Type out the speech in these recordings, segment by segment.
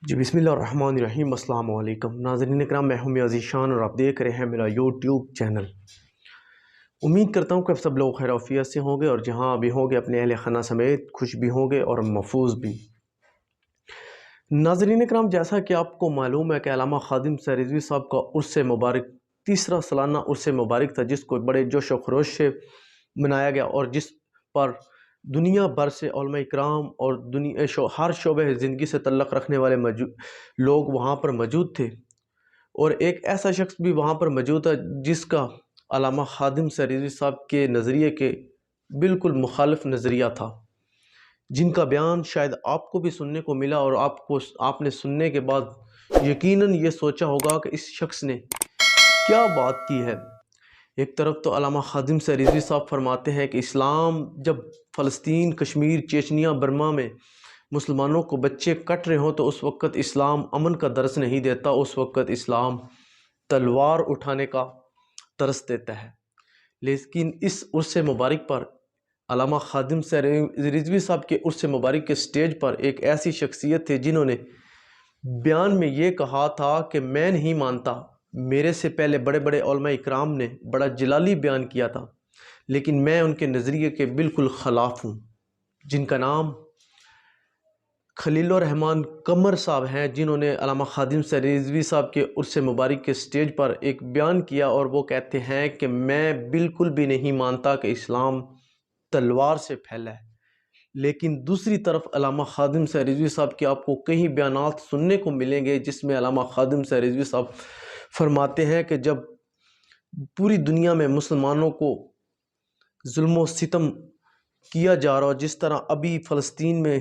جی بسم اللہ الرحمن الرحیم۔ السلام علیکم ناظرین اکرام، میں ہوں عزیز شان اور آپ دیکھ رہے ہیں میرا یوٹیوب چینل۔ امید کرتا ہوں کہ آپ سب لوگ خیر عافیت سے ہوں گے اور جہاں بھی ہوں گے اپنے اہل خانہ سمیت خوش بھی ہوں گے اور محفوظ بھی۔ ناظرین اکرام، جیسا کہ آپ کو معلوم ہے کہ علامہ خادم سر رضوی صاحب کا عرس مبارک تیسرا سالانہ عرس مبارک تھا، جس کو بڑے جوش و خروش سے منایا گیا اور جس پر دنیا بھر سے علماء اکرام اور ہر شعبہ زندگی سے تعلق رکھنے والے لوگ وہاں پر موجود تھے، اور ایک ایسا شخص بھی وہاں پر موجود تھا جس کا علامہ خادم سر رضوی صاحب کے نظریے کے بالکل مخالف نظریہ تھا، جن کا بیان شاید آپ کو بھی سننے کو ملا اور آپ نے سننے کے بعد یقیناً یہ سوچا ہوگا کہ اس شخص نے کیا بات کی ہے۔ ایک طرف تو علامہ خادم سر رضوی صاحب فرماتے ہیں کہ اسلام جب فلسطین، کشمیر، چیچنیا، برما میں مسلمانوں کو بچے کٹ رہے ہوں تو اس وقت اسلام امن کا درس نہیں دیتا، اس وقت اسلام تلوار اٹھانے کا درس دیتا ہے۔ لیکن اس عرس مبارک پر علامہ خادم سر رضوی صاحب کے عرس مبارک کے سٹیج پر ایک ایسی شخصیت تھے جنہوں نے بیان میں یہ کہا تھا کہ میں نہیں مانتا، میرے سے پہلے بڑے بڑے علماء اکرام نے بڑا جلالی بیان کیا تھا، لیکن میں ان کے نظریے کے بالکل خلاف ہوں، جن کا نام خلیل الرحمن قمر صاحب ہیں، جنہوں نے علامہ خادم سر رضوی صاحب کے عرس مبارک کے سٹیج پر ایک بیان کیا اور وہ کہتے ہیں کہ میں بالکل بھی نہیں مانتا کہ اسلام تلوار سے پھیلا ہے۔ لیکن دوسری طرف علامہ خادم سر رضوی صاحب کے آپ کو کئی بیانات سننے کو ملیں گے جس میں علامہ خادم سر رضوی صاحب فرماتے ہیں کہ جب پوری دنیا میں مسلمانوں کو ظلم و ستم کیا جا رہا ہو، جس طرح ابھی فلسطین میں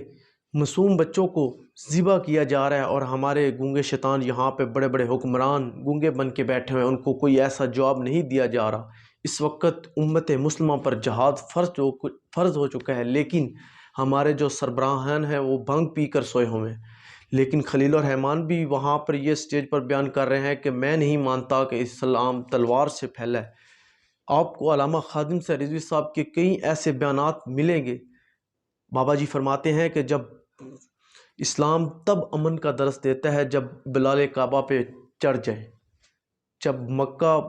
معصوم بچوں کو ذبح کیا جا رہا ہے اور ہمارے گونگے شیطان یہاں پہ بڑے بڑے حکمران گونگے بن کے بیٹھے ہوئے ہیں، ان کو کوئی ایسا جواب نہیں دیا جا رہا۔ اس وقت امت مسلمہ پر جہاد فرض ہو چکا ہے، لیکن ہمارے جو سربراہان ہیں وہ بھنگ پی کر سوئے ہوئے ہیں۔ لیکن خلیل الرحمن بھی وہاں پر یہ سٹیج پر بیان کر رہے ہیں کہ میں نہیں مانتا کہ اسلام تلوار سے پھیلا ہے۔ آپ کو علامہ خادم سر رضوی صاحب کے کئی ایسے بیانات ملیں گے۔ بابا جی فرماتے ہیں کہ جب اسلام تب امن کا درس دیتا ہے جب بلال کعبہ پہ چڑھ جائے، جب مکہ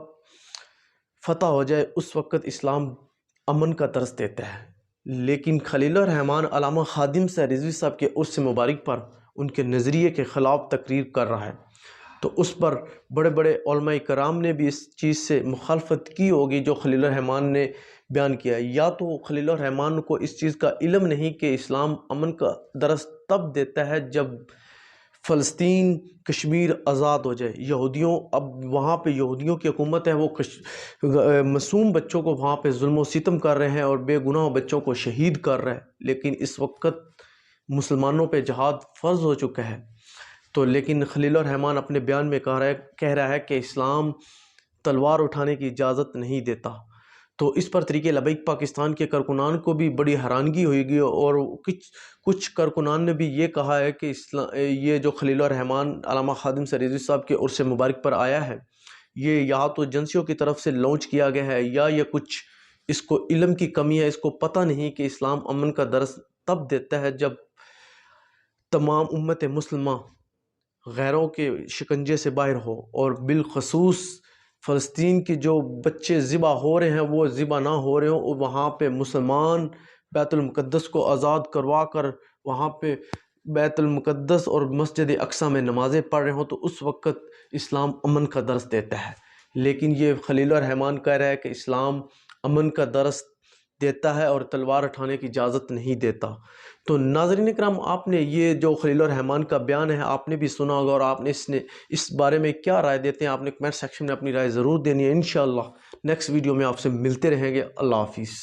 فتح ہو جائے، اس وقت اسلام امن کا درس دیتا ہے۔ لیکن خلیل الرحمن علامہ خادم سر رضوی صاحب کے عرس مبارک پر ان کے نظریے کے خلاف تقریر کر رہا ہے، تو اس پر بڑے بڑے علماء کرام نے بھی اس چیز سے مخالفت کی ہوگی جو خلیل الرحمن نے بیان کیا ہے۔ یا تو خلیل الرحمن کو اس چیز کا علم نہیں کہ اسلام امن کا درس تب دیتا ہے جب فلسطین، کشمیر آزاد ہو جائے، اب وہاں پہ یہودیوں کی حکومت ہے، وہ معصوم بچوں کو وہاں پہ ظلم و ستم کر رہے ہیں اور بے گناہ بچوں کو شہید کر رہے ہیں، لیکن اس وقت مسلمانوں پہ جہاد فرض ہو چکا ہے۔ تو لیکن خلیل الرحمن اپنے بیان میں کہہ رہا ہے کہ اسلام تلوار اٹھانے کی اجازت نہیں دیتا۔ تو اس پر طریقے لبیک پاکستان کے کارکنان کو بھی بڑی حیرانگی ہوئی گی اور کچھ کارکنان نے بھی یہ کہا ہے کہ یہ جو خلیل الرحمن علامہ خادم سر رضوی صاحب کے عرس مبارک پر آیا ہے، یہ یا تو ایجنسیوں کی طرف سے لانچ کیا گیا ہے یا یہ کچھ اس کو علم کی کمی ہے، اس کو پتہ نہیں کہ اسلام امن کا درس تب دیتا ہے جب تمام امت مسلمہ غیروں کے شکنجے سے باہر ہو، اور بالخصوص فلسطین کی جو بچے ذبح ہو رہے ہیں وہ ذبح نہ ہو رہے ہوں، اور وہاں پہ مسلمان بیت المقدس کو آزاد کروا کر وہاں پہ بیت المقدس اور مسجد اقصیٰ میں نمازیں پڑھ رہے ہوں، تو اس وقت اسلام امن کا درس دیتا ہے۔ لیکن یہ خلیل الرحمن کہہ رہا ہے کہ اسلام امن کا درس دیتا ہے اور تلوار اٹھانے کی اجازت نہیں دیتا۔ تو ناظرین اکرام، آپ نے یہ جو خلیل الرحمن کا بیان ہے آپ نے بھی سنا ہوگا، اور آپ نے اس بارے میں کیا رائے دیتے ہیں، آپ نے کمنٹ سیکشن میں اپنی رائے ضرور دینی ہے۔ انشاءاللہ نیکسٹ ویڈیو میں آپ سے ملتے رہیں گے۔ اللہ حافظ۔